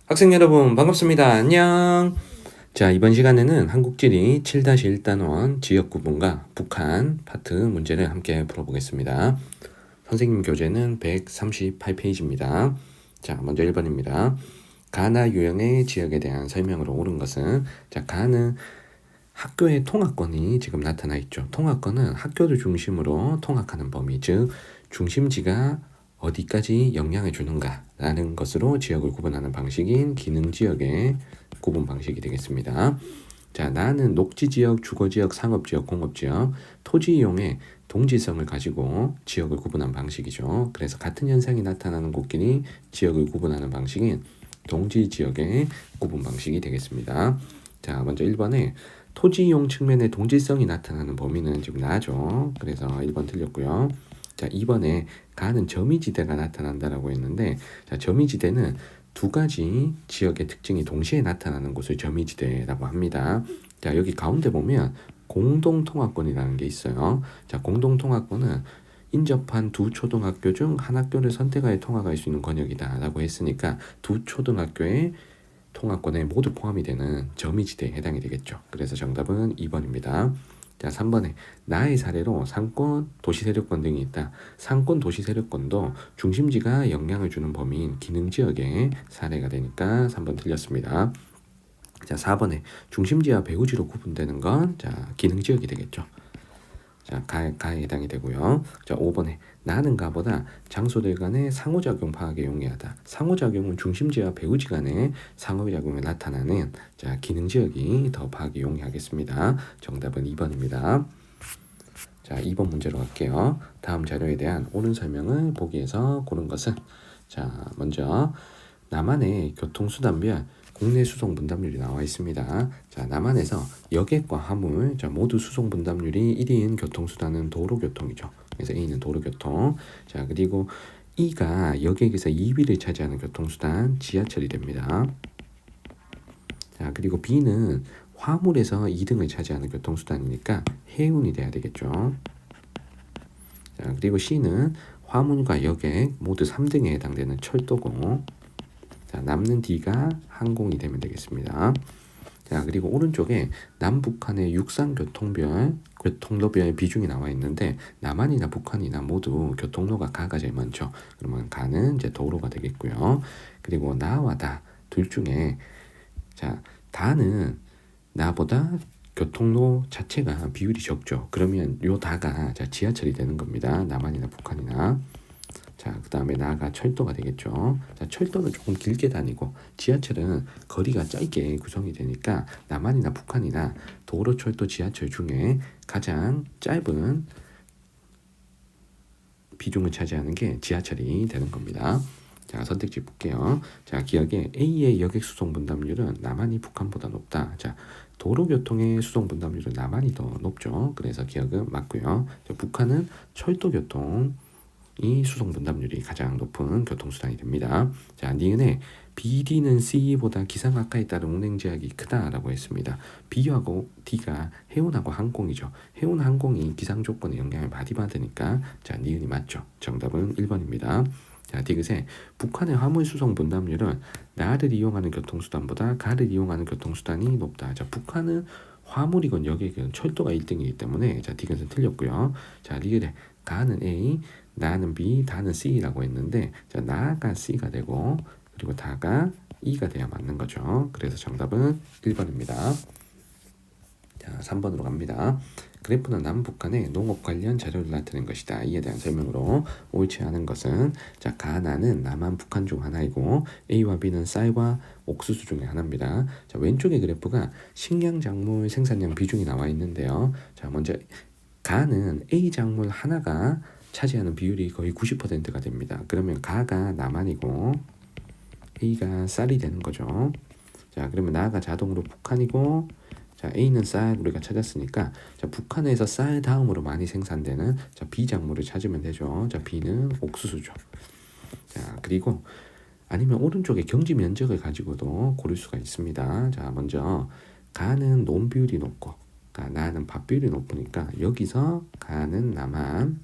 학생 여러분 반갑습니다. 안녕. 자, 이번 시간에는 한국지리 7-1단원 지역 구분과 북한 파트 문제를 함께 풀어보겠습니다. 선생님 교재는 138페이지입니다. 자, 먼저 1번입니다. 가나 유형의 지역에 대한 설명으로 옳은 것은, 자, 가는 학교의 통학권이 지금 나타나 있죠. 통학권은 학교를 중심으로 통학하는 범위, 즉 중심지가 어디까지 영향을 주는가라는 것으로 지역을 구분하는 방식인 기능지역의 구분 방식이 되겠습니다. 자, 나는 녹지지역, 주거지역, 상업지역, 공업지역, 토지 이용의 동질성을 가지고 지역을 구분한 방식이죠. 그래서 같은 현상이 나타나는 곳끼리 지역을 구분하는 방식인 동질지역의 구분 방식이 되겠습니다. 자, 먼저 1번에 토지 이용 측면의 동질성이 나타나는 범위는 지금 나죠. 그래서 1번 틀렸고요. 자, 2번에 가는 점이지대가 나타난다라고 했는데, 자, 점이지대는 두 가지 지역의 특징이 동시에 나타나는 곳을 점이지대라고 합니다. 자, 여기 가운데 보면 공동통학권이라는 게 있어요. 자, 공동통학권은 인접한 두 초등학교 중 한 학교를 선택하여 통학할 수 있는 권역이다 라고 했으니까 두 초등학교의 통학권에 모두 포함이 되는 점이지대에 해당이 되겠죠. 그래서 정답은 2번입니다. 자, 3번에 나의 사례로 상권, 도시세력권 등이 있다. 상권, 도시세력권도 중심지가 영향을 주는 범위인 기능지역의 사례가 되니까 3번 틀렸습니다. 자, 4번에 중심지와 배후지로 구분되는 건, 자, 기능지역이 되겠죠. 자, 가에 해당이 되고요. 자, 5번에 나는 가보다 장소들 간의 상호작용 파악에 용이하다. 상호작용은 중심지와 배후지 간의 상호작용을 나타나는, 자, 기능지역이 더 파악에 용이하겠습니다. 정답은 2번입니다. 자, 2번 문제로 갈게요. 다음 자료에 대한 옳은 설명을 보기에서 고른 것은, 자, 먼저 남한의 교통수단별 국내 수송 분담률이 나와 있습니다. 자, 남한에서 여객과 화물, 자, 모두 수송 분담률이 1위인 교통수단은 도로교통이죠. 그래서 A는 도로교통. 자, 그리고 E가 여객에서 2위를 차지하는 교통수단 지하철이 됩니다. 자, 그리고 B는 화물에서 2등을 차지하는 교통수단이니까 해운이 돼야 되겠죠. 자, 그리고 C는 화물과 여객 모두 3등에 해당되는 철도고, 자, 남는 D가 항공이 되면 되겠습니다. 자, 그리고 오른쪽에 남북한의 교통로별 비중이 나와 있는데, 남한이나 북한이나 모두 교통로가 가가 제일 많죠. 그러면 가는 이제 도로가 되겠고요. 그리고 나와 다 둘 중에, 자, 다는 나보다 교통로 자체가 비율이 적죠. 그러면 요 다가, 자, 지하철이 되는 겁니다. 남한이나 북한이나. 자, 그 다음에 나가 철도가 되겠죠. 자, 철도는 조금 길게 다니고 지하철은 거리가 짧게 구성이 되니까 남한이나 북한이나 도로, 철도, 지하철 중에 가장 짧은 비중을 차지하는 게 지하철이 되는 겁니다. 자, 선택지 볼게요. 자, 기억에 A의 여객 수송 분담률은 남한이 북한보다 높다. 자, 도로교통의 수송 분담률은 남한이 더 높죠. 그래서 기억은 맞고요. 자, 북한은 철도교통 이 수송 분담률이 가장 높은 교통수단이 됩니다. 자, 니은에 BD는 C보다 기상 악화에 따른 운행 제약이 크다라고 했습니다. B하고 D가 해운하고 항공이죠. 해운 항공이 기상 조건에 영향을 많이 받으니까, 자, 니은이 맞죠. 정답은 1번입니다. 자, 디귿에 북한의 화물 수송 분담률은 나를 이용하는 교통수단보다 가를 이용하는 교통수단이 높다. 자, 북한은 화물이건 여객이건 철도가 1등이기 때문에, 자, 디귿은 틀렸고요. 자, 리을에 가는 A, 나는 B, 다는 C라고 했는데, 자, 나가 C가 되고 그리고 다가 E가 돼야 맞는 거죠. 그래서 정답은 1번입니다. 자, 3번으로 갑니다. 그래프는 남북한의 농업 관련 자료를 나타낸 것이다. 이에 대한 설명으로 옳지 않은 것은, 자, 가나는 남한, 북한 중 하나이고 A와 B는 쌀과 옥수수 중에 하나입니다. 자, 왼쪽의 그래프가 식량 작물 생산량 비중이 나와 있는데요. 자, 먼저 가는 A 작물 하나가 차지하는 비율이 거의 90%가 됩니다. 그러면 가가 남한이고 A가 쌀이 되는 거죠. 자, 그러면 나가 자동으로 북한이고, 자, A는 쌀 우리가 찾았으니까, 자, 북한에서 쌀 다음으로 많이 생산되는, 자, B 작물을 찾으면 되죠. 자, B는 옥수수죠. 자, 그리고 아니면 오른쪽에 경지 면적을 가지고도 고를 수가 있습니다. 자, 먼저 가는 논 비율이 높고, 나는 밭 비율이 높으니까 여기서 가는 남한,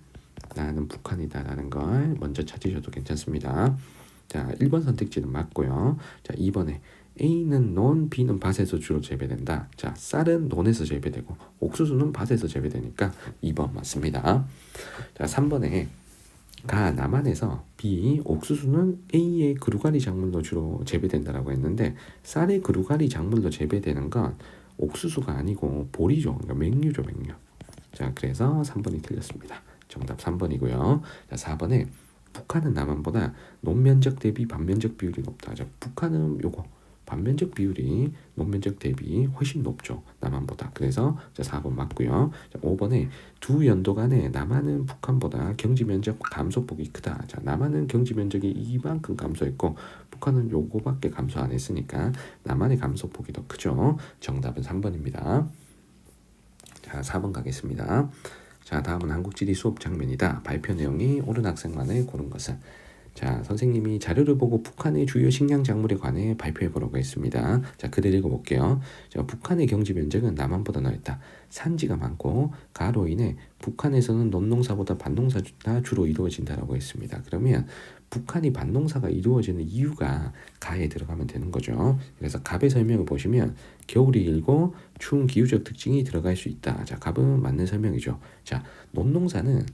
나는 북한이다라는 걸 먼저 찾으셔도 괜찮습니다. 자, 1번 선택지는 맞고요. 자, 2번에 A는 논, B는 밭에서 주로 재배된다. 자, 쌀은 논에서 재배되고 옥수수는 밭에서 재배되니까 2번 맞습니다. 자, 3번에 가 남한에서 B 옥수수는 A의 그루가리 작물로 주로 재배된다라고 했는데 쌀의 그루가리 작물로 재배되는 건 옥수수가 아니고 보리죠. 그러니까 맹류죠, 맹류. 자, 그래서 3번이 틀렸습니다. 정답 3번이고요. 자, 4번에 북한은 남한보다 논면적 대비 반면적 비율이 높다. 자, 북한은 요거 반면적 비율이 논면적 대비 훨씬 높죠. 남한보다. 그래서 자, 4번 맞고요. 자, 5번에 두 연도 간에 남한은 북한보다 경지 면적 감소폭이 크다. 자, 남한은 경지 면적이 이만큼 감소했고 북한은 요거밖에 감소 안 했으니까 남한의 감소폭이 더 크죠. 정답은 3번입니다. 자, 4번 가겠습니다. 자, 다음은 한국지리 수업 장면이다. 발표 내용이 옳은 학생만을 고른 것은. 자, 선생님이 자료를 보고 북한의 주요 식량 작물에 관해 발표해 보라고 했습니다. 자, 그대로 읽어볼게요. 자, 북한의 경지 면적은 남한보다 넓다. 산지가 많고 가로 인해 북한에서는 논농사보다 밭농사가 주로 이루어진다라고 했습니다. 그러면 북한이 밭농사가 이루어지는 이유가 가에 들어가면 되는 거죠. 그래서 갑의 설명을 보시면 겨울이 길고 추운 기후적 특징이 들어갈 수 있다. 자, 갑은 맞는 설명이죠. 자, 논농사는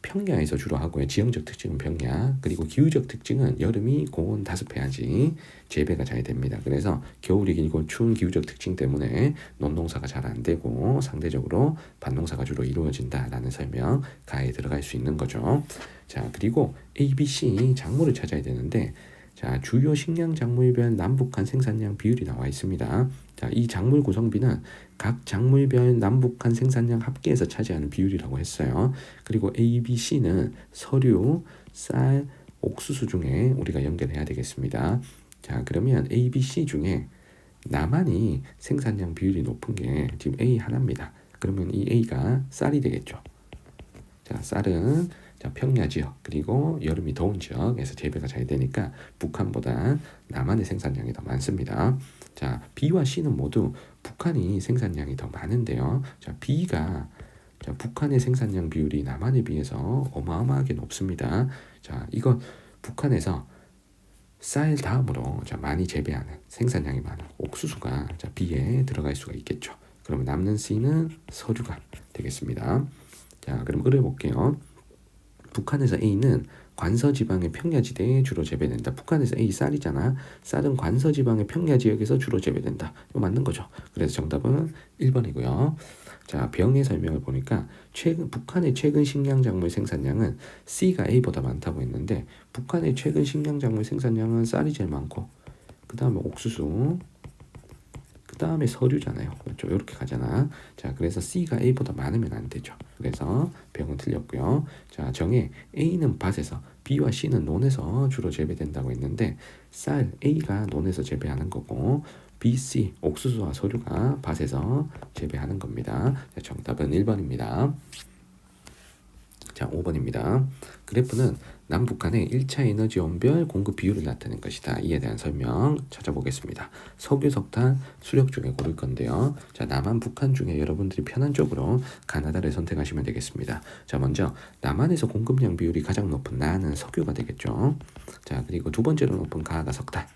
평야에서 주로 하고요. 지형적 특징은 평야, 그리고 기후적 특징은 여름이 고온 다습해야지 재배가 잘 됩니다. 그래서 겨울이 길고 추운 기후적 특징 때문에 논농사가 잘 안 되고 상대적으로 밭농사가 주로 이루어진다라는 설명 가에 들어갈 수 있는 거죠. 자, 그리고 A, B, C 작물을 찾아야 되는데 자, 주요 식량 작물별 남북한 생산량 비율이 나와 있습니다. 자, 이 작물 구성비는 각 작물별 남북한 생산량 합계해서 차지하는 비율이라고 했어요. 그리고 A, B, C는 서류, 쌀, 옥수수 중에 우리가 연결해야 되겠습니다. 자, 그러면 A, B, C 중에 남한이 생산량 비율이 높은 게 지금 A 하나입니다. 그러면 이 A가 쌀이 되겠죠. 자, 쌀은 자, 평야 지역 그리고 여름이 더운 지역에서 재배가 잘 되니까 북한보다 남한의 생산량이 더 많습니다. 자, B와 C는 모두 북한이 생산량이 더 많은데요. 자, B가 자, 북한의 생산량 비율이 남한에 비해서 어마어마하게 높습니다. 자, 이건 북한에서 쌀 다음으로 자, 많이 재배하는 생산량이 많은 옥수수가 자, B에 들어갈 수가 있겠죠. 그러면 남는 C는 서류가 되겠습니다. 자, 그럼 을을 볼게요. 북한에서 A는 관서지방의 평야지대에 주로 재배된다. 북한에서 A 쌀이잖아. 쌀은 관서지방의 평야지역에서 주로 재배된다. 이거 맞는 거죠. 그래서 정답은 1번이고요. 자, 병의 설명을 보니까 북한의 최근 식량작물 생산량은 C가 A보다 많다고 했는데 북한의 최근 식량작물 생산량은 쌀이 제일 많고 그 다음에 옥수수 그 다음에 서류잖아요. 그렇죠. 이렇게 가잖아. 자, 그래서 C가 A보다 많으면 안 되죠. 그래서 병은 틀렸고요. 자, 정에 A는 밭에서 B와 C는 논에서 주로 재배된다고 했는데 쌀 A가 논에서 재배하는 거고 B, C 옥수수와 서류가 밭에서 재배하는 겁니다. 자, 정답은 1번입니다. 자, 5번입니다. 그래프는 남북한의 1차 에너지 원별 공급 비율을 나타낸 것이다. 이에 대한 설명 찾아보겠습니다. 석유, 석탄, 수력 중에 고를 건데요. 자, 남한, 북한 중에 여러분들이 편한 쪽으로 가나다를 선택하시면 되겠습니다. 자, 먼저 남한에서 공급량 비율이 가장 높은 나는 석유가 되겠죠. 자, 그리고 두 번째로 높은 가가 석탄.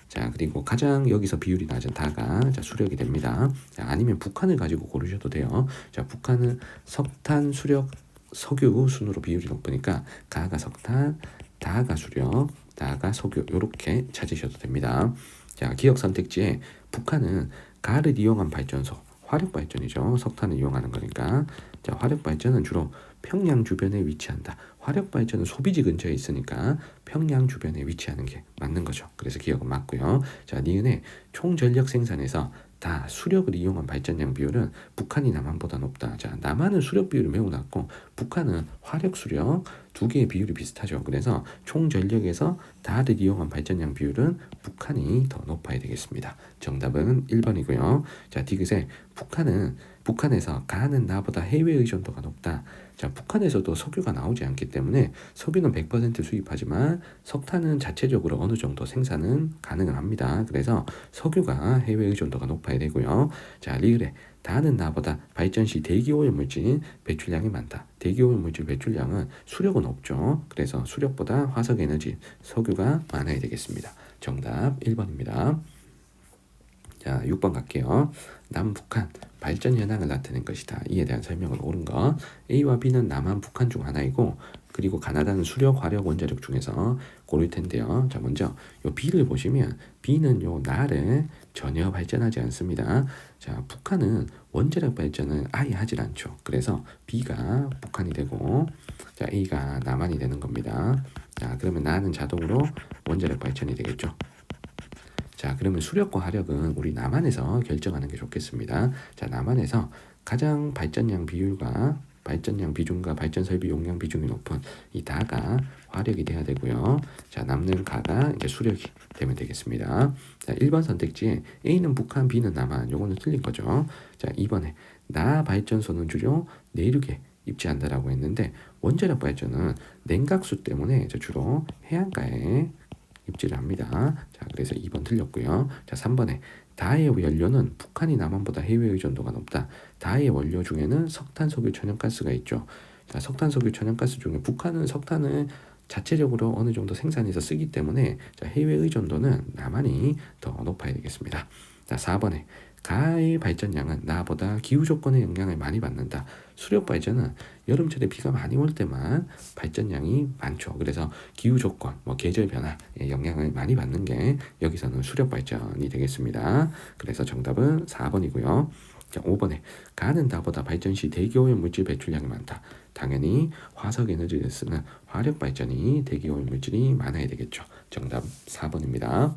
자, 그리고 가장 여기서 비율이 낮은 다가 자, 수력이 됩니다. 자, 아니면 북한을 가지고 고르셔도 돼요. 자, 북한은 석탄, 수력, 석유 순으로 비율이 높으니까 가가 석탄, 다가 수력, 다가 석유 이렇게 찾으셔도 됩니다. 자, 기억 선택지에 북한은 가를 이용한 발전소, 화력 발전이죠. 석탄을 이용하는 거니까. 자, 화력 발전은 주로 평양 주변에 위치한다. 화력 발전은 소비지 근처에 있으니까 평양 주변에 위치하는 게 맞는 거죠. 그래서 기억은 맞고요. 자, 니은의 총 전력 생산에서 다 수력을 이용한 발전량 비율은 북한이 남한보다 높다. 자, 남한은 수력 비율이 매우 낮고 북한은 화력 수력 두 개의 비율이 비슷하죠. 그래서 총 전력에서 다를 이용한 발전량 비율은 북한이 더 높아야 되겠습니다. 정답은 1번이고요. 자, 디귿에 북한은 북한에서 가는 나보다 해외 의존도가 높다. 자, 북한에서도 석유가 나오지 않기 때문에 석유는 100% 수입하지만 석탄은 자체적으로 어느 정도 생산은 가능은 합니다. 그래서 석유가 해외 의존도가 높아야 되고요. 자, 리을에 다는 나보다 발전 시 대기오염물질 배출량이 많다. 대기오염물질 배출량은 수력은 없죠. 그래서 수력보다 화석에너지, 석유가 많아야 되겠습니다. 정답 1번입니다. 자, 6번 갈게요. 남북한 발전 현황을 나타낸 것이다. 이에 대한 설명을 옳은 것. A와 B는 남한 북한 중 하나이고 그리고 가나다는 수력, 화력, 원자력 중에서 고를 텐데요. 자, 먼저 요 B를 보시면 B는 요 나를 전혀 발전하지 않습니다. 자, 북한은 원자력 발전을 아예 하질 않죠. 그래서 B가 북한이 되고 자, A가 남한이 되는 겁니다. 자, 그러면 나는 자동으로 원자력 발전이 되겠죠. 자, 그러면 수력과 화력은 우리 남한에서 결정하는 게 좋겠습니다. 자, 남한에서 가장 발전량 비율과 발전량 비중과 발전 설비 용량 비중이 높은 이 다가 화력이 돼야 되고요. 자, 남는 가가 이제 수력이 되면 되겠습니다. 자, 1번 선택지에 A는 북한, B는 남한. 요거는 틀린 거죠. 자, 2번에 나 발전소는 주로 내륙에 입지한다라고 했는데 원자력 발전은 냉각수 때문에 주로 해안가에 입지를 합니다. 자, 그래서 2번 틀렸고요. 자, 3번에 다의 연료는 북한이 남한보다 해외 의존도가 높다. 다의 원료 중에는 석탄, 석유, 천연가스가 있죠. 자, 석탄, 석유, 천연가스 중에 북한은 석탄을 자체적으로 어느 정도 생산해서 쓰기 때문에 자, 해외 의존도는 남한이 더 높아야 되겠습니다. 자, 4번에 가의 발전량은 나보다 기후 조건의 영향을 많이 받는다. 수력 발전은 여름철에 비가 많이 올 때만 발전량이 많죠. 그래서 기후 조건, 계절 변화에 영향을 많이 받는 게 여기서는 수력 발전이 되겠습니다. 그래서 정답은 4번이고요. 자, 5번에 가는 나보다 발전 시 대기오염 물질 배출량이 많다. 당연히 화석 에너지를 쓰는 화력 발전이 대기오염 물질이 많아야 되겠죠. 정답 4번입니다.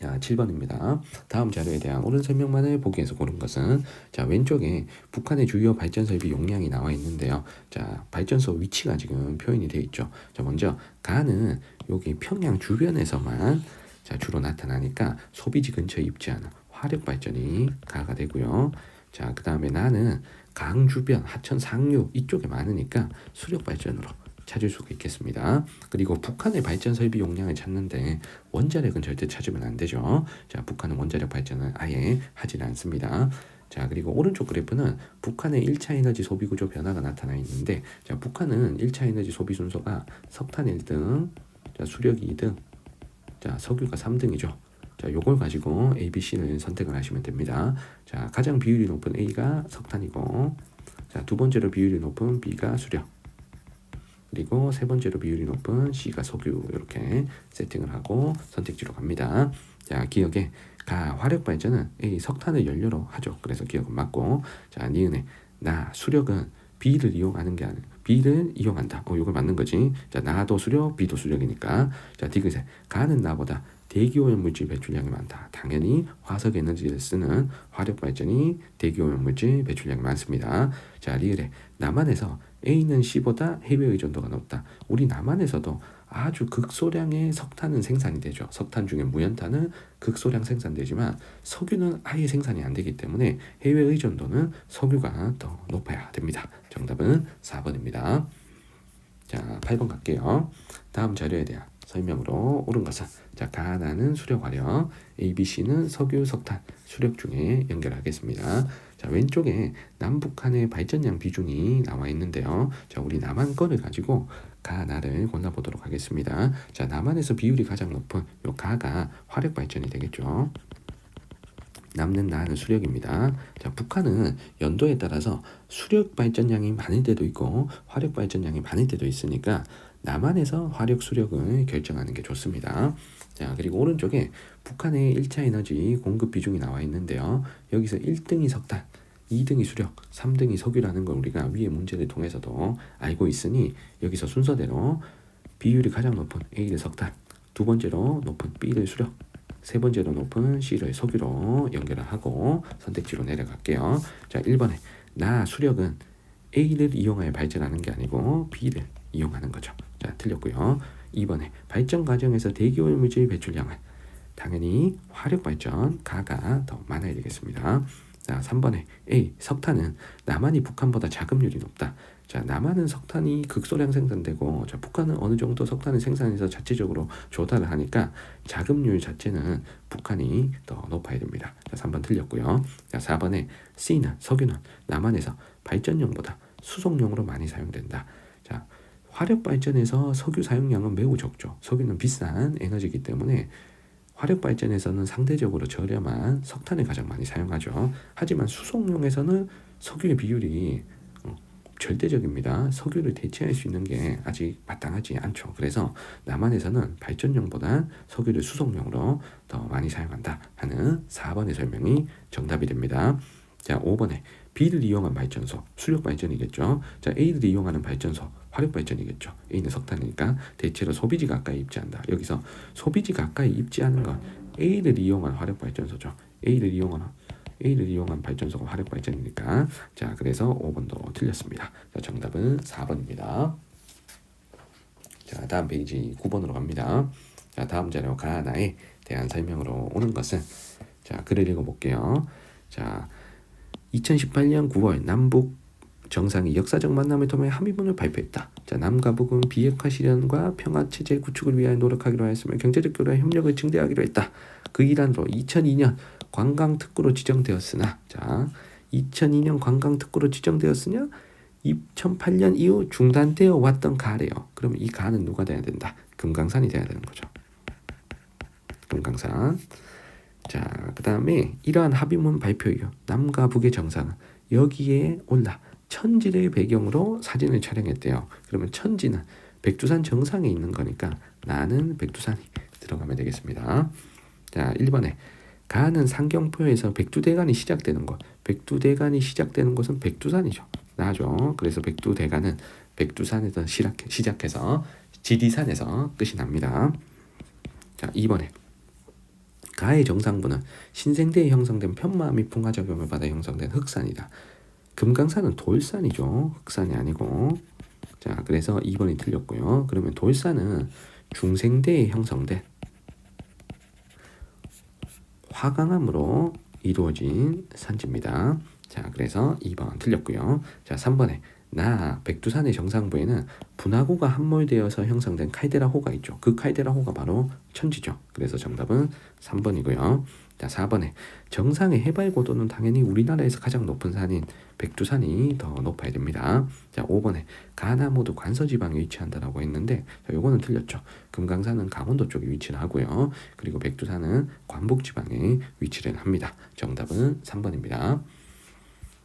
자, 7번입니다. 다음 자료에 대한 옳은 설명만을 보기 위해서 고른 것은 자, 왼쪽에 북한의 주요 발전 설비 용량이 나와 있는데요. 자, 발전소 위치가 지금 표현이 되어 있죠. 자, 먼저 가는 여기 평양 주변에서만 자, 주로 나타나니까 소비지 근처에 입지하는 화력 발전이 가가 되고요. 자, 그 다음에 나는 강 주변, 하천, 상류 이쪽에 많으니까 수력 발전으로 찾을 수가 있겠습니다. 그리고 북한의 발전 설비 용량을 찾는데 원자력은 절대 찾으면 안 되죠. 자, 북한은 원자력 발전을 아예 하지 않습니다. 자, 그리고 오른쪽 그래프는 북한의 1차 에너지 소비 구조 변화가 나타나 있는데 자, 북한은 1차 에너지 소비 순서가 석탄 1등, 자, 수력이 2등, 자, 석유가 3등이죠. 자, 요걸 가지고 A, B, C를 선택을 하시면 됩니다. 자, 가장 비율이 높은 A가 석탄이고 자, 두 번째로 비율이 높은 B가 수력, 그리고 세 번째로 비율이 높은 C가 석유 이렇게 세팅을 하고 선택지로 갑니다. 자, 기억에 가 화력 발전은 A 석탄을 연료로 하죠. 그래서 기억은 맞고 자, 니은에 나 수력은 B를 이용하는 게 아니라 B를 이용한다. 이걸 맞는 거지. 자, 나도 수력, B도 수력이니까. 자, 디귿에 가는 나보다 대기오염 물질 배출량이 많다. 당연히 화석 에너지를 쓰는 화력 발전이 대기오염 물질 배출량이 많습니다. 자, 리을에 남한에서 A는 C보다 해외 의존도가 높다. 우리 남한에서도 아주 극소량의 석탄은 생산이 되죠. 석탄 중에 무연탄은 극소량 생산되지만 석유는 아예 생산이 안 되기 때문에 해외 의존도는 석유가 더 높아야 됩니다. 정답은 4번입니다. 자, 8번 갈게요. 다음 자료에 대한 설명으로 옳은 것은 자, 가나는 수력 화력, A, B, C는 석유, 석탄, 수력 중에 연결하겠습니다. 자, 왼쪽에 남북한의 발전량 비중이 나와 있는데요. 자, 우리 남한 거를 가지고 가나를 골라보도록 하겠습니다. 자, 남한에서 비율이 가장 높은 요 가가 화력 발전이 되겠죠. 남는 나는 수력입니다. 자, 북한은 연도에 따라서 수력 발전량이 많을 때도 있고 화력 발전량이 많을 때도 있으니까 남한에서 화력 수력을 결정하는 게 좋습니다. 자, 그리고 오른쪽에 북한의 1차 에너지 공급 비중이 나와 있는데요. 여기서 1등이 석탄, 2등이 수력, 3등이 석유라는 걸 우리가 위의 문제를 통해서도 알고 있으니 여기서 순서대로 비율이 가장 높은 A를 석탄, 두 번째로 높은 B를 수력, 세 번째로 높은 C를 석유로 연결을 하고 선택지로 내려갈게요. 자, 1번에 나 수력은 A를 이용하여 발전하는 게 아니고 B를 이용하는 거죠. 자, 틀렸고요. 2번에 발전 과정에서 대기오염 물질 배출량은 당연히 화력 발전 가가 더 많아야 되겠습니다. 자, 3번에 A. 석탄은 남한이 북한보다 자급률이 높다. 자, 남한은 석탄이 극소량 생산되고 자, 북한은 어느 정도 석탄을 생산해서 자체적으로 조달을 하니까 자급률 자체는 북한이 더 높아야 됩니다. 자, 3번 틀렸고요. 자, 4번에 C는 석유는 남한에서 발전용보다 수송용으로 많이 사용된다. 자, 화력 발전에서 석유 사용량은 매우 적죠. 석유는 비싼 에너지이기 때문에 화력 발전에서는 상대적으로 저렴한 석탄을 가장 많이 사용하죠. 하지만 수송용에서는 석유의 비율이 절대적입니다. 석유를 대체할 수 있는 게 아직 마땅하지 않죠. 그래서 남한에서는 발전용보다 석유를 수송용으로 더 많이 사용한다 하는 4번의 설명이 정답이 됩니다. 자, 5번에 B를 이용한 발전소, 수력 발전이겠죠. 자, A를 이용하는 발전소, 화력 발전이겠죠. A는 석탄이니까 대체로 소비지 가까이 입지한다. 여기서 소비지 가까이 입지하는 건 A를 이용한 화력 발전소죠. A를 이용한 발전소가 화력 발전이니까. 자, 그래서 5번도 틀렸습니다. 자, 정답은 4번입니다. 자, 다음 페이지 9번으로 갑니다. 자, 다음 자료 가나에 대한 설명으로 오는 것은 자, 글을 읽어볼게요. 자, 2018년 9월 남북 정상이 역사적 만남을 통해 합의문을 발표했다. 자, 남과 북은 비핵화 실현과 평화 체제 구축을 위하여 노력하기로 하였으며 경제적 교류와 협력을 증대하기로 했다. 그 일환으로 2002년 관광특구로 지정되었으나, 자, 2002년 관광특구로 지정되었으냐? 2008년 이후 중단되어 왔던 가래요. 그러면 이 가는 누가 돼야 된다? 금강산이 돼야 되는 거죠. 금강산. 자, 그 다음에 이러한 합의문 발표 이후 남과 북의 정상은 여기에 올라 천지를 배경으로 사진을 촬영했대요. 그러면 천지는 백두산 정상에 있는 거니까 나는 백두산이 들어가면 되겠습니다. 자, 1번에 가는 상경포에서 백두대간이 시작되는 곳. 백두대간이 시작되는 곳은 백두산이죠. 나죠. 그래서 백두대간은 백두산에서 시작해서 지리산에서 끝이 납니다. 자, 2번에 가의 정상부는 신생대에 형성된 편마 및 풍화작용을 받아 형성된 흑산이다. 금강산은 돌산이죠. 흑산이 아니고. 자, 그래서 2번이 틀렸고요. 그러면 돌산은 중생대에 형성된 화강암으로 이루어진 산지입니다. 자, 그래서 2번 틀렸고요. 자, 3번에 백두산의 정상부에는 분화구가 함몰되어서 형성된 칼데라호가 있죠. 그 칼데라호가 바로 천지죠. 그래서 정답은 3번이고요. 자, 4번에 정상의 해발 고도는 당연히 우리나라에서 가장 높은 산인 백두산이 더 높아야 됩니다. 자, 5번에 가나 모두 관서지방에 위치한다라고 했는데 자, 요거는 틀렸죠. 금강산은 강원도 쪽에 위치를 하고요. 그리고 백두산은 관북지방에 위치를 합니다. 정답은 3번입니다.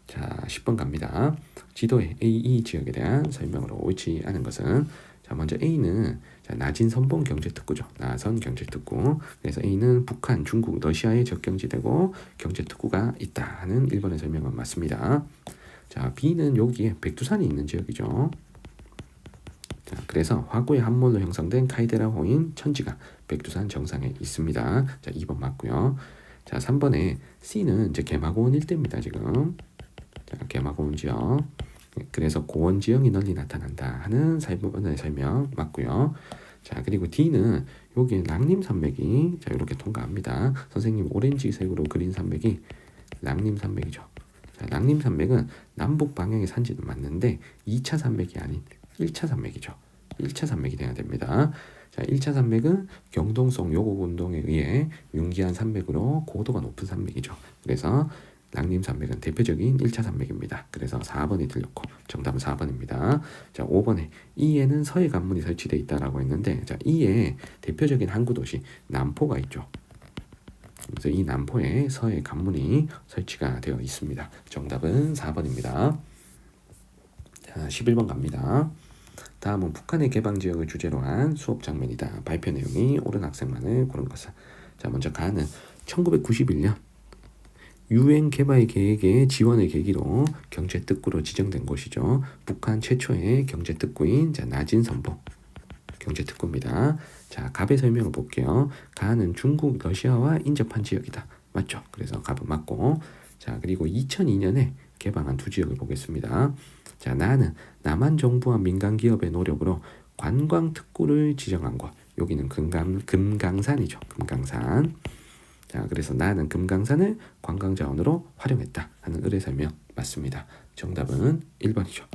자, 10번 갑니다. 지도의 A, 지역에 대한 설명으로 옳지 않은 것은 자, 먼저 A는 자, 나진 선봉 경제특구죠. 나선 경제특구. 그래서 A는 북한, 중국, 러시아의 접경지대고 경제특구가 있다 하는 1번의 설명은 맞습니다. 자, B는 여기에 백두산이 있는 지역이죠. 자, 그래서 화구의 함몰로 형성된 카이데라호인 천지가 백두산 정상에 있습니다. 자, 2번 맞고요. 자, 3번에 C는 이제 개마고원 일대입니다. 지금. 자, 개마고원 지역. 그래서 고원 지형이 널리 나타난다 하는 4번의 설명 맞고요. 자, 그리고 D는 여기 랑림산맥이 자, 이렇게 통과합니다. 선생님 오렌지색으로 그린 산맥이 랑림산맥이죠. 자, 랑림산맥은 남북 방향의 산지는 맞는데 2차 산맥이 아닌 1차 산맥이죠. 1차 산맥이 돼야 됩니다. 자, 1차 산맥은 경동성 요곡 운동에 의해 융기한 산맥으로 고도가 높은 산맥이죠. 그래서 랑림산맥은 대표적인 1차 산맥입니다. 그래서 4번이 틀렸고 정답은 4번입니다. 자, 5번에 이에는 서해 관문이 설치되어 있다라고 했는데 자, 이에 대표적인 항구 도시 남포가 있죠. 그래서 이 남포에 서해 관문이 설치가 되어 있습니다. 정답은 4번입니다. 자, 11번 갑니다. 다음은 북한의 개방 지역을 주제로 한 수업 장면이다. 발표 내용이 옳은 학생만을 고른 것은 자, 먼저 가는 1991년 유엔 개발 계획의 지원을 계기로 경제특구로 지정된 곳이죠. 북한 최초의 경제특구인 자, 나진 선봉 경제특구입니다. 자, 갑의 설명을 볼게요. 가는 중국, 러시아와 인접한 지역이다. 맞죠? 그래서 갑은 맞고 자, 그리고 2002년에 개방한 두 지역을 보겠습니다. 자, 나는 남한 정부와 민간 기업의 노력으로 관광특구를 지정한 곳. 여기는 금강산이죠. 금강산. 자, 그래서 나는 금강산을 관광자원으로 활용했다 하는 의뢰 설명 맞습니다. 정답은 1번이죠.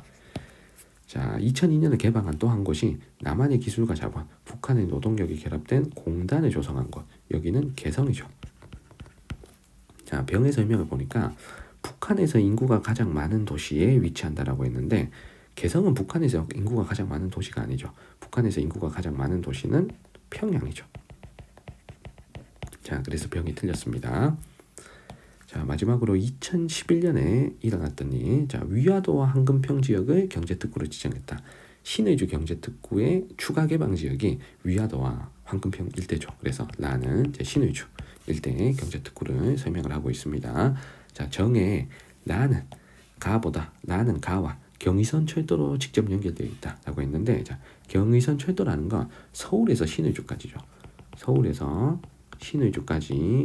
자, 2002년에 개방한 또 한 곳이 남한의 기술과 자본, 북한의 노동력이 결합된 공단을 조성한 곳. 여기는 개성이죠. 자, 병의 설명을 보니까 북한에서 인구가 가장 많은 도시에 위치한다라고 했는데 개성은 북한에서 인구가 가장 많은 도시가 아니죠. 북한에서 인구가 가장 많은 도시는 평양이죠. 자, 그래서 병이 틀렸습니다. 자, 마지막으로 2011년에 일어났던 일. 자, 위화도와 황금평 지역을 경제특구로 지정했다. 신의주 경제특구의 추가 개방 지역이 위화도와 황금평 일대죠. 그래서 나는 이제 신의주 일대의 경제특구를 설명을 하고 있습니다. 자, 정에 나는 가보다 나는 가와 경의선 철도로 직접 연결되어 있다라고 했는데, 자, 경의선 철도라는 건 서울에서 신의주까지죠. 서울에서 신의주까지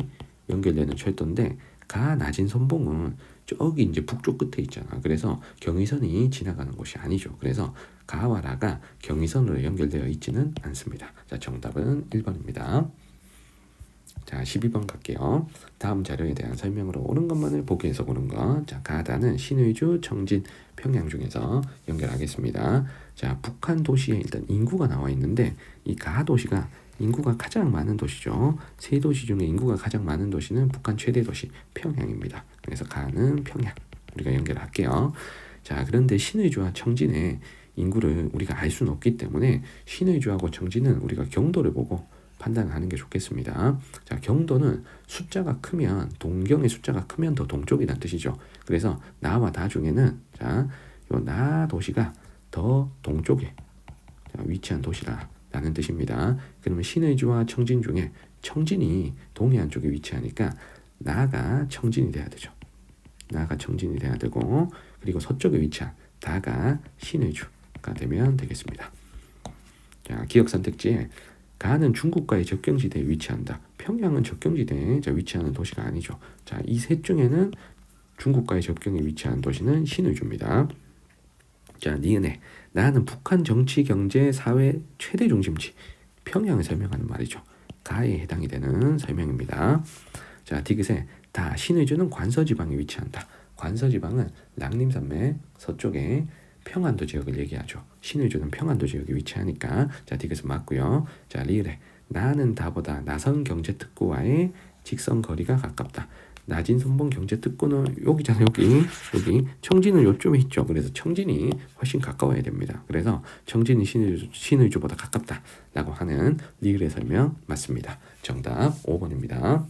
연결되는 철도인데 가 낮은 선봉은 저기 이제 북쪽 끝에 있잖아. 그래서 경의선이 지나가는 곳이 아니죠. 그래서 가와 라가 경의선으로 연결되어 있지는 않습니다. 자, 정답은 1번입니다. 자, 12번 갈게요. 다음 자료에 대한 설명으로 옳은 것만을 보기에서 고른 것. 자, 가다는 신의주, 청진, 평양 중에서 연결하겠습니다. 자, 북한 도시에 일단 인구가 나와 있는데 이 가 도시가 인구가 가장 많은 도시죠. 세 도시 중에 인구가 가장 많은 도시는 북한 최대 도시 평양입니다. 그래서 가는 평양 우리가 연결할게요. 자, 그런데 신의주와 청진의 인구를 우리가 알 수는 없기 때문에 신의주하고 청진은 우리가 경도를 보고 판단하는 게 좋겠습니다. 자, 경도는 숫자가 크면 동경의 숫자가 크면 더 동쪽이라는 뜻이죠. 그래서 나와 다 중에는 자, 요 나 도시가 더 동쪽에 위치한 도시라 라는 뜻입니다. 그러면 신의주와 청진 중에 청진이 동해안 쪽에 위치하니까 나가 청진이 돼야 되죠. 나가 청진이 돼야 되고, 그리고 서쪽에 위치한 다가 신의주가 되면 되겠습니다. 자, 기억 선택지에 가는 중국과의 접경지대에 위치한다. 평양은 접경지대에 위치하는 도시가 아니죠. 자, 이 셋 중에는 중국과의 접경에 위치한 도시는 신의주입니다. 자, 니은에 나는 북한 정치, 경제, 사회 최대 중심지 평양을 설명하는 말이죠. 가에 해당이 되는 설명입니다. 자, 디귿에 다 신의주는 관서지방에 위치한다. 관서지방은 랑림산맥 서쪽에 평안도 지역을 얘기하죠. 신의주는 평안도 지역에 위치하니까 자, 디귿은 맞고요. 자, 리을에 나는 다보다 나선 경제특구와의 직선 거리가 가깝다. 낮은 선봉 경제특구는 여기잖아요. 여기 청진은 요쯤에 있죠. 그래서 청진이 훨씬 가까워야 됩니다. 그래서 청진이 신의주보다 가깝다라고 하는 리을의 설명 맞습니다. 정답 5번입니다.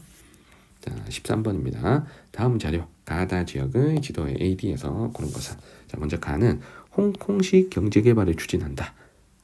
자, 13번입니다. 다음 자료 가다 지역의 지도의 AD에서 고른 것은, 자, 먼저 가는 홍콩식 경제개발을 추진한다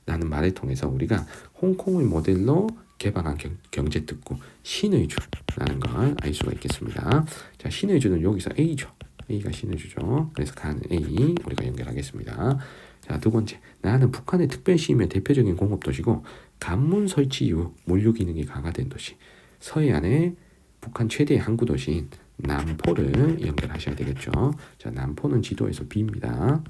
라는 말을 통해서 우리가 홍콩을 모델로 개방한 경제특구 신의주라는 걸 알 수가 있겠습니다. 자, 신의주는 여기서 A죠. A가 신의주죠. 그래서 가는 A 우리가 연결하겠습니다. 자, 두 번째, 나는 북한의 특별시임의 대표적인 공업도시고 관문 설치 이후 물류 기능이 강화된 도시. 서해안의 북한 최대의 항구 도시인 남포를 연결하셔야 되겠죠. 자, 남포는 지도에서 B입니다.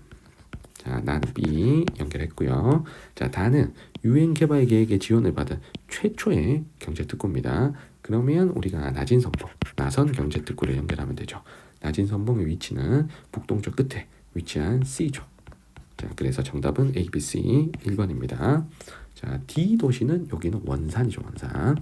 자, 나는 B 연결했고요. 자, 다는 유엔 개발 계획의 지원을 받은 최초의 경제특구입니다. 그러면 우리가 낮은 선봉, 나선 경제특구를 연결하면 되죠. 낮은 선봉의 위치는 북동쪽 끝에 위치한 C죠. 자, 그래서 정답은 A, B, C 1번입니다. 자, D 도시는 여기는 원산이죠. 원산.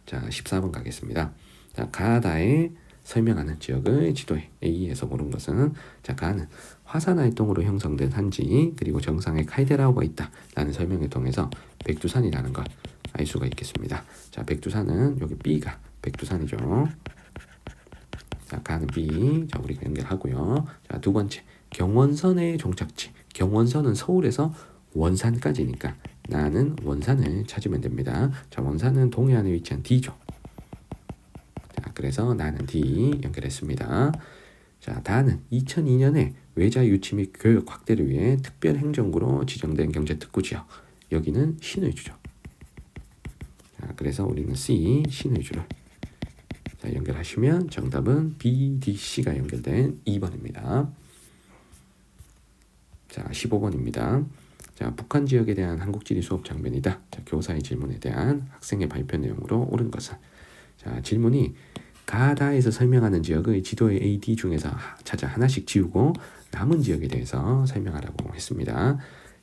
자, 14번 가겠습니다. 자, 가다에 설명하는 지역의 지도에 A에서 고른 것은, 자, 가는 화산 활동으로 형성된 산지 그리고 정상에 칼데라우가 있다 라는 설명을 통해서 백두산이라는 걸 알 수가 있겠습니다. 자, 백두산은 여기 B가 백두산이죠. 자, 가는 B 자, 우리가 연결하고요. 자, 두 번째, 경원선의 종착지. 경원선은 서울에서 원산까지니까 나는 원산을 찾으면 됩니다. 자, 원산은 동해안에 위치한 D죠. 자, 그래서 나는 D 연결했습니다. 자, 다는 2002년에 외자 유치 및 교육 확대를 위해 특별 행정구로 지정된 경제특구 지역. 여기는 신의주죠. 자, 그래서 우리는 C 신의주를 자, 연결하시면 정답은 B, D, C가 연결된 2번입니다. 자, 15번입니다. 자, 북한 지역에 대한 한국지리 수업 장면이다. 자, 교사의 질문에 대한 학생의 발표 내용으로 옳은 것은, 자, 질문이 가다에서 설명하는 지역의 지도의 A, D 중에서 찾아 하나씩 지우고 남은 지역에 대해서 설명하라고 했습니다.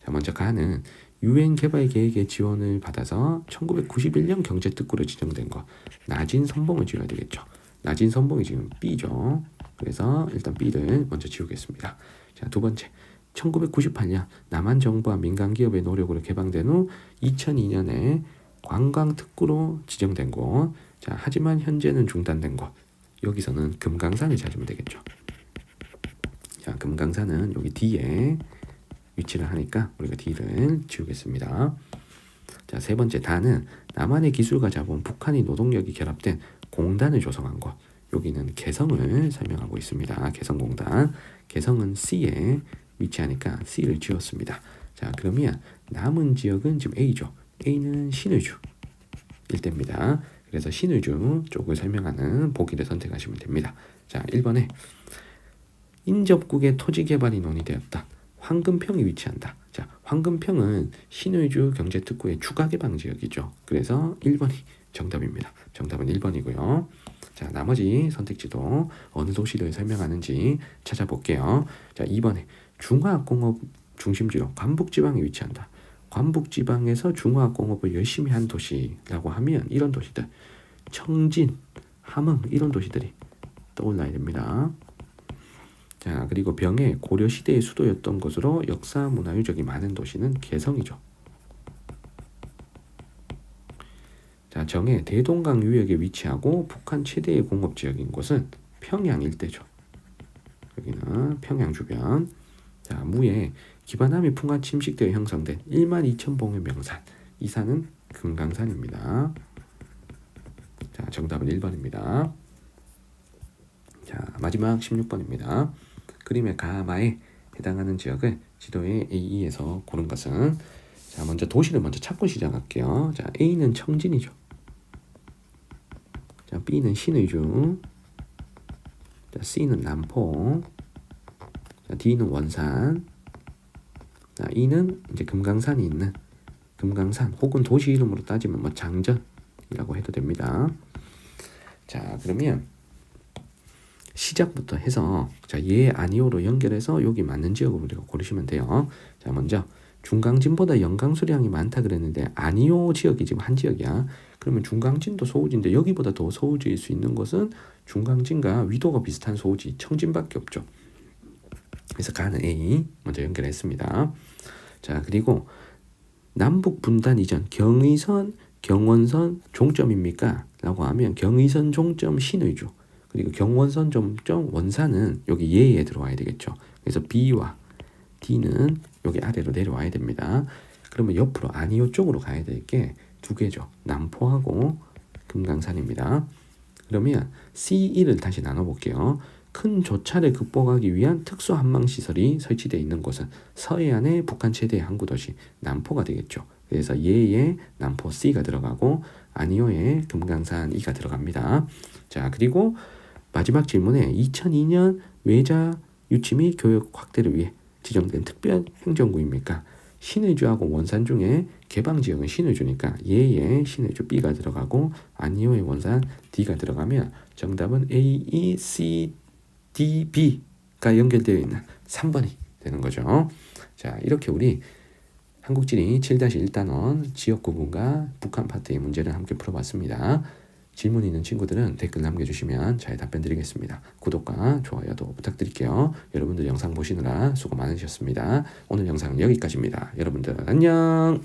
자, 먼저 가는 유엔 개발 계획의 지원을 받아서 1991년 경제특구로 지정된 거 나진 선봉을 지어야 되겠죠. 나진 선봉이 지금 B죠. 그래서 일단 B를 먼저 지우겠습니다. 자, 두 번째 1998년 남한 정부와 민간 기업의 노력으로 개방된 후 2002년에 관광특구로 지정된 곳. 자, 하지만 현재는 중단된 곳. 여기서는 금강산을 찾으면 되겠죠. 자, 금강산은 여기 D에 위치를 하니까 우리가 D를 지우겠습니다. 자, 세 번째 다는 남한의 기술과 자본, 북한의 노동력이 결합된 공단을 조성한 곳. 여기는 개성을 설명하고 있습니다. 개성공단. 개성은 C에 위치하니까 C를 지웠습니다. 자, 그러면 남은 지역은 지금 A죠. A는 신의주 일대입니다. 그래서 신의주 쪽을 설명하는 보기를 선택하시면 됩니다. 자, 1번에 인접국의 토지 개발이 논의되었다. 황금평이 위치한다. 자, 황금평은 신의주 경제특구의 추가 개방 지역이죠. 그래서 1번이 정답입니다. 정답은 1번이고요. 자, 나머지 선택지도 어느 도시를 설명하는지 찾아볼게요. 자, 2번에 중화학공업 중심지로 관북지방에 위치한다. 관북지방에서 중화학공업을 열심히 한 도시라고 하면 이런 도시들 청진, 함흥 이런 도시들이 떠올라야 됩니다. 자, 그리고 병해 고려시대의 수도였던 것으로 역사 문화 유적이 많은 도시는 개성이죠. 자, 정해 대동강 유역에 위치하고 북한 최대의 공업지역인 곳은 평양 일대죠. 여기는 평양 주변. 자, 무에 기반함이 풍화 침식되어 형성된 12,000봉의 명산. 이 산은 금강산입니다. 자, 정답은 1번입니다. 자, 마지막 16번입니다. 그림의 가마에 해당하는 지역을 지도의 A에서 고른 것은 자, 먼저 도시를 먼저 찾고 시작할게요. 자, A는 청진이죠. 자, B는 신의주. 자, C는 남포. 자, D는 원산. 자, E는 이제 금강산이 있는 금강산 혹은 도시 이름으로 따지면 뭐 장전이라고 해도 됩니다. 자, 그러면 시작부터 해서 자, 예, 아니오로 연결해서 여기 맞는 지역을 우리가 고르시면 돼요. 자, 먼저 중강진보다 영강수량이 많다 그랬는데 아니오 지역이 지금 한 지역이야. 그러면 중강진도 소우지인데 여기보다 더 소우지일 수 있는 것은 중강진과 위도가 비슷한 소우지 청진밖에 없죠. 그래서 가는 A 먼저 연결했습니다. 자, 그리고 남북 분단 이전 경의선, 경원선 종점입니까? 라고 하면 경의선 종점 신의주 그리고 경원선 종점 원산은 여기 예에 들어와야 되겠죠. 그래서 B와 D는 여기 아래로 내려와야 됩니다. 그러면 옆으로 아니요 쪽으로 가야 될 게 두 개죠. 남포하고 금강산입니다. 그러면 C1을 다시 나눠볼게요. 큰 조차를 극복하기 위한 특수 한망시설이 설치되어 있는 곳은 서해안의 북한 최대의 항구도시 남포가 되겠죠. 그래서 예에 남포 C가 들어가고 아니오에 금강산 E가 들어갑니다. 자, 그리고 마지막 질문에 2002년 외자 유치 및 교육 확대를 위해 지정된 특별 행정구입니까? 신의주하고 원산 중에 개방지역은 신의주니까 예에 신의주 B가 들어가고 아니오의 원산 D가 들어가면 정답은 A, E, C, D, B가 연결되어 있는 3번이 되는 거죠. 자, 이렇게 우리 한국지리 7-1단원 지역 구분과 북한 파트의 문제를 함께 풀어봤습니다. 질문 있는 친구들은 댓글 남겨주시면 잘 답변 드리겠습니다. 구독과 좋아요도 부탁드릴게요. 여러분들 영상 보시느라 수고 많으셨습니다. 오늘 영상은 여기까지입니다. 여러분들 안녕.